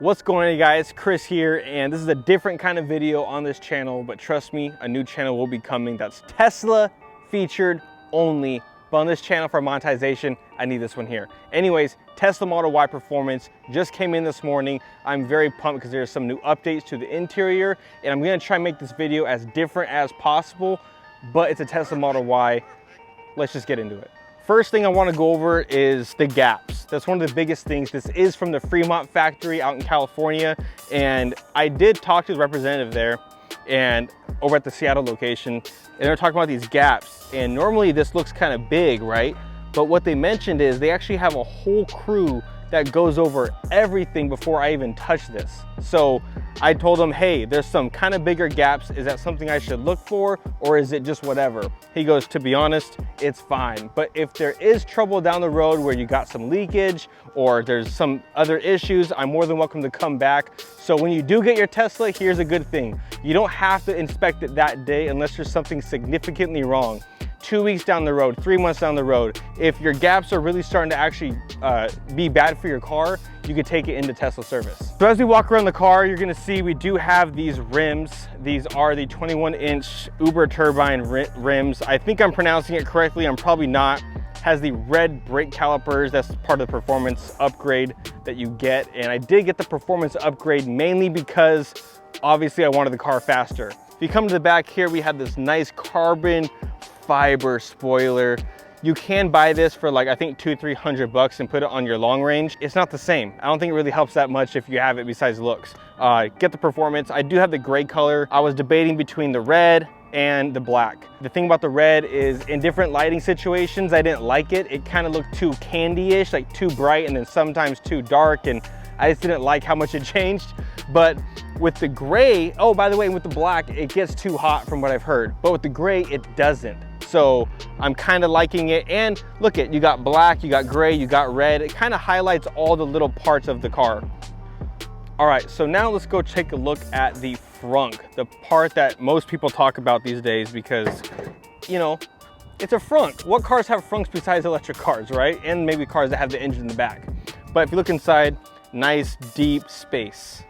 What's going on, you guys? Chris here, and this is a different kind of video on this channel, but trust me, a new channel will be coming that's Tesla featured only. But on this channel for monetization, I need this one here. Anyways, Tesla Model Y performance just came in this morning. I'm very pumped because there's some new updates to the interior, and I'm gonna try and make this video as different as possible, but it's a Tesla Model Y. Let's just get into it. First thing I want to go over is the gaps. That's one of the biggest things. This is from the Fremont factory out in California, and I did talk to the representative there and over at the Seattle location, and they're talking about these gaps. And normally this looks kind of big, right? But what they mentioned is they actually have a whole crew that goes over everything before I even touch this. So I told them, hey, there's some kind of bigger gaps. Is that something I should look for, or is it just whatever? He goes, to be honest, it's fine. But if there is trouble down the road where you got some leakage or there's some other issues, I'm more than welcome to come back. So when you do get your Tesla, here's a good thing. You don't have to inspect it that day unless there's something significantly wrong. 2 weeks down the road, 3 months down the road, if your gaps are really starting to actually be bad for your car, you could take it into Tesla service. So as we walk around the car, you're gonna see we do have these rims. These are the 21-inch Uber turbine rims. I think I'm pronouncing it correctly, I'm probably not. Has the red brake calipers. That's part of the performance upgrade that you get. And I did get the performance upgrade mainly because obviously I wanted the car faster. If you come to the back here, we have this nice carbon fiber spoiler. You can buy this for like, I think $200-300 and put it on your long range. It's not the same. I don't think it really helps that much if you have it besides looks. Get the performance. I do have the gray color. I was debating between the red and the black. The thing about the red is in different lighting situations, I didn't like it. It kind of looked too candy-ish, like too bright and then sometimes too dark, and I just didn't like how much it changed. But with the gray, oh, by the way, with the black, it gets too hot from what I've heard. But with the gray, it doesn't. So I'm kind of liking it. And look at, you got black, you got gray, you got red. It kind of highlights all the little parts of the car. All right, so now let's go take a look at the frunk, the part that most people talk about these days because, you know, it's a frunk. What cars have frunks besides electric cars, right? And maybe cars that have the engine in the back. But if you look inside, nice deep space.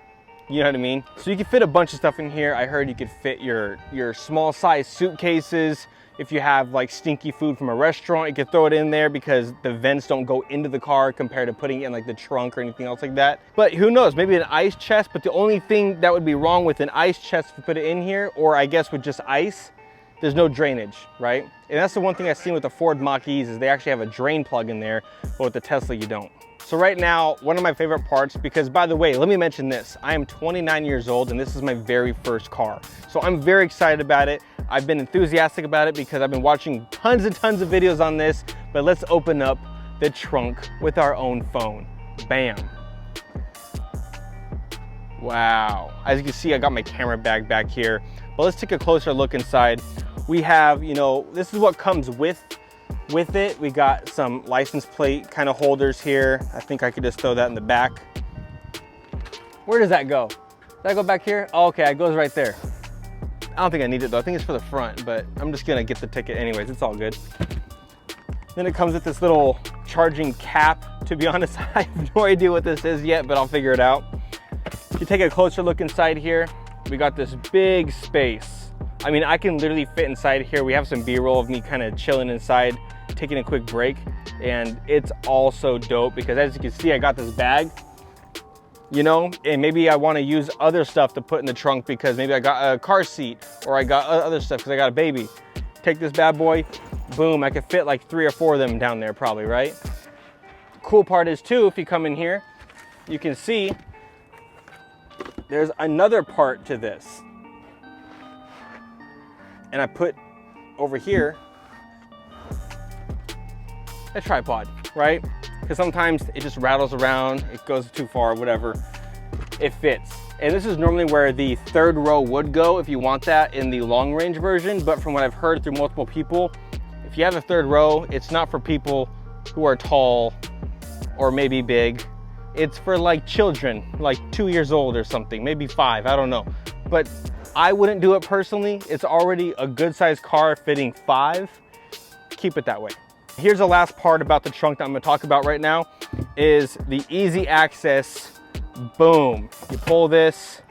You know what I mean? So you can fit a bunch of stuff in here. I heard you could fit your small size suitcases. If you have like stinky food from a restaurant, you could throw it in there because the vents don't go into the car compared to putting it in like the trunk or anything else like that. But who knows, maybe an ice chest. But the only thing that would be wrong with an ice chest if you put it in here, or I guess with just ice, there's no drainage, right? And that's the one thing I've seen with the Ford Mach-E's is they actually have a drain plug in there, but with the Tesla you don't. So right now, one of my favorite parts, because by the way, let me mention this. I am 29 years old and this is my very first car. So I'm very excited about it. I've been enthusiastic about it because I've been watching tons and tons of videos on this, but let's open up the trunk with our own phone. Bam. Wow. As you can see, I got my camera bag back here, but let's take a closer look inside. We have, you know, this is what comes with it. We got some license plate kind of holders here. I think I could just throw that in the back. Where does that go? Does that go back here? Oh, okay, it goes right there. I don't think I need it though. I think it's for the front, but I'm just gonna get the ticket anyways. It's all good. Then it comes with this little charging cap. To be honest, I have no idea what this is yet, but I'll figure it out. If you take a closer look inside here, we got this big space. I mean, I can literally fit inside here. We have some B-roll of me kind of chilling inside, taking a quick break, and it's also dope because as you can see, I got this bag, you know, and maybe I want to use other stuff to put in the trunk because maybe I got a car seat or I got other stuff because I got a baby. Take this bad boy, boom, I could fit like 3 or 4 of them down there probably, right? Cool part is too, if you come in here, you can see there's another part to this. And I put over here a tripod, right? Because sometimes it just rattles around, it goes too far, whatever. It fits. And this is normally where the 3rd row would go if you want that in the long range version. But from what I've heard through multiple people, if you have a 3rd row, it's not for people who are tall or maybe big. It's for like children, like 2 years old or something, maybe 5, I don't know. But I wouldn't do it personally. It's already a good sized car fitting 5. Keep it that way. Here's the last part about the trunk that I'm gonna talk about right now is the easy access boom, you pull this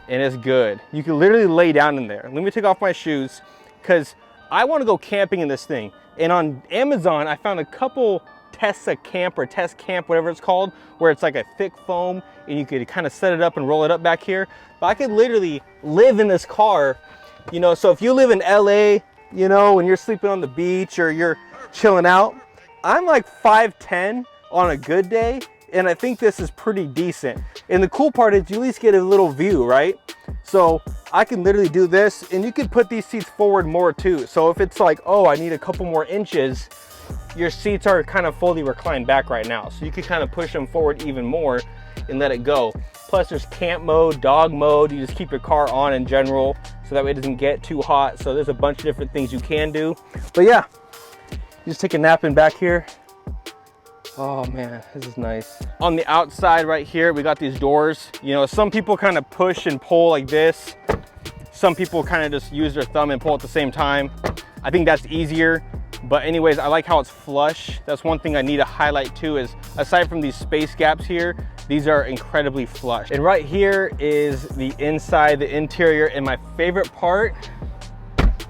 and it's good. You can literally lay down in there. Let me take off my shoes because I want to go camping in this thing. And on Amazon, I found a couple Test Camp, whatever it's called, where it's like a thick foam and you could kind of set it up and roll it up back here. But I could literally live in this car, you know, so if you live in LA, you know, and you're sleeping on the beach or you're chilling out, I'm like 5'10" on a good day, and I think this is pretty decent. And the cool part is you at least get a little view, right? So I can literally do this, and you can put these seats forward more too. So if it's like, oh, I need a couple more inches, your seats are kind of fully reclined back right now. So you can kind of push them forward even more and let it go. Plus there's camp mode, dog mode. You just keep your car on in general so that way it doesn't get too hot. So there's a bunch of different things you can do. But yeah, you just take a nap in back here. Oh man, this is nice. On the outside right here, we got these doors. You know, some people kind of push and pull like this. Some people kind of just use their thumb and pull at the same time. I think that's easier. But anyways, I like how it's flush. That's one thing I need to highlight too, is aside from these space gaps here, these are incredibly flush. And right here is the inside, the interior. And my favorite part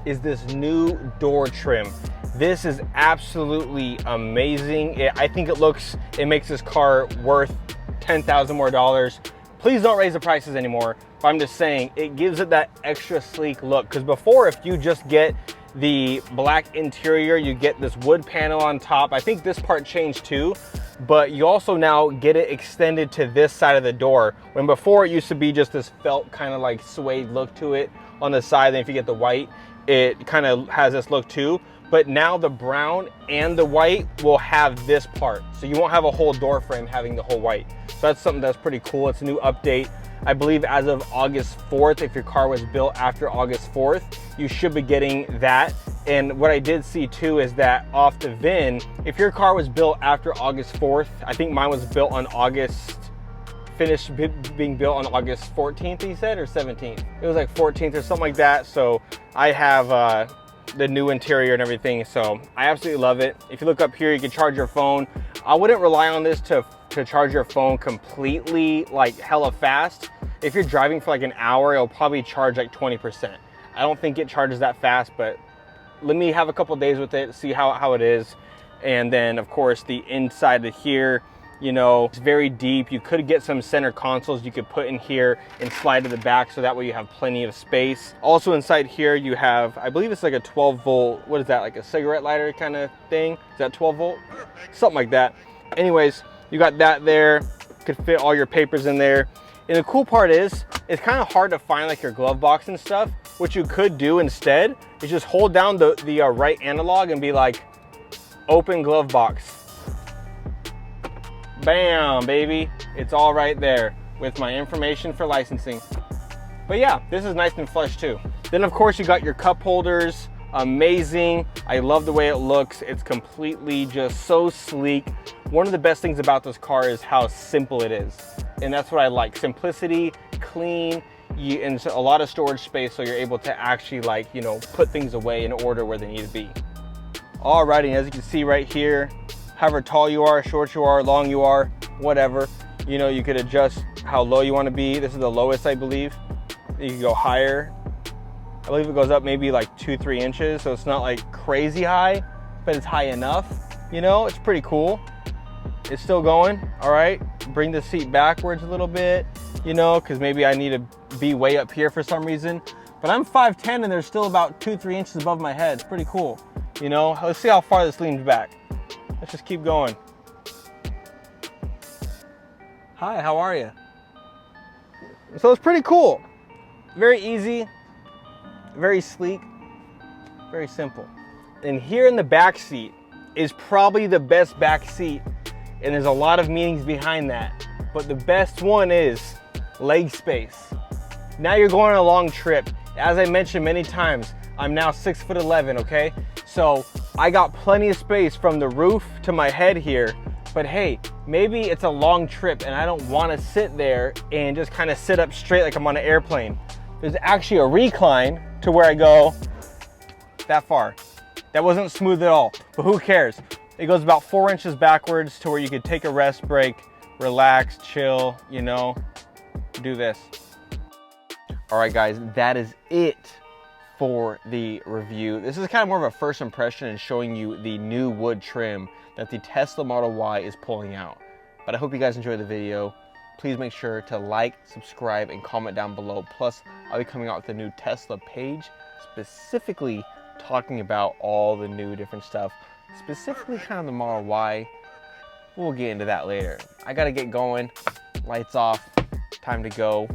is this new door trim. This is absolutely amazing. I think it makes this car worth $10,000 more. Please don't raise the prices anymore. But I'm just saying, it gives it that extra sleek look. Because before, if you just get the black interior, you get this wood panel on top. I think this part changed too, but you also now get it extended to this side of the door. When before it used to be just this felt kind of like suede look to it on the side. Then if you get the white, it kind of has this look too. But now the brown and the white will have this part. So you won't have a whole door frame having the whole white. So that's something that's pretty cool. It's a new update. I believe as of August 4th, if your car was built after August 4th, you should be getting that. And what I did see too is that off the VIN, if your car was built after August 4th, I think mine was built on finished being built on August 14th, he said, or 17th. It was like 14th or something like that. So I have the new interior and everything. So I absolutely love it. If you look up here, you can charge your phone. I wouldn't rely on this to charge your phone completely like hella fast. If you're driving for like an hour, it'll probably charge like 20%. I don't think it charges that fast, but let me have a couple days with it, see how it is. And then of course the inside of here, you know, it's very deep. You could get some center consoles you could put in here and slide to the back, so that way you have plenty of space. Also inside here you have, I believe it's like a 12 volt, what is that, like a cigarette lighter kind of thing? Is that 12 volt? Something like that. Anyways, you got that there. Could fit all your papers in there. And the cool part is, it's kind of hard to find like your glove box and stuff. What you could do instead is just hold down the right analog and be like, open glove box. Bam, baby. It's all right there with my information for licensing. But yeah, this is nice and flush too. Then of course you got your cup holders. Amazing. I love the way it looks. It's completely just so sleek. One of the best things about this car is how simple it is. And that's what I like. Simplicity, clean, and a lot of storage space, so you're able to actually, like, you know, put things away in order where they need to be. Alrighty, as you can see right here, however tall you are, short you are, long you are, whatever, you know, you could adjust how low you want to be. This is the lowest, I believe. You can go higher. I believe it goes up maybe like 2-3 inches, so it's not like crazy high, but it's high enough. You know, it's pretty cool. It's still going. All right, bring the seat backwards a little bit, you know, because maybe I need to be way up here for some reason. But I'm 5'10" and there's still about 2-3 inches above my head. It's pretty cool. You know, let's see how far this leans back. Let's just keep going. Hi, how are you? So it's pretty cool. Very easy, very sleek, very simple. And here in the back seat is probably the best back seat, and there's a lot of meanings behind that. But the best one is leg space. Now you're going on a long trip. As I mentioned many times, I'm now 6'11", okay? So I got plenty of space from the roof to my head here. But hey, maybe it's a long trip and I don't want to sit there and just kind of sit up straight like I'm on an airplane. There's actually a recline to where I go that far. That wasn't smooth at all, but who cares? It goes about 4 inches backwards to where you could take a rest break, relax, chill, you know, do this. All right, guys, that is it for the review. This is kind of more of a first impression and showing you the new wood trim that the Tesla Model Y is pulling out. But I hope you guys enjoyed the video. Please make sure to like, subscribe, and comment down below. Plus, I'll be coming out with a new Tesla page specifically talking about all the new different stuff, specifically kind of the Model Y. We'll get into that later. I gotta get going. Lights off, time to go.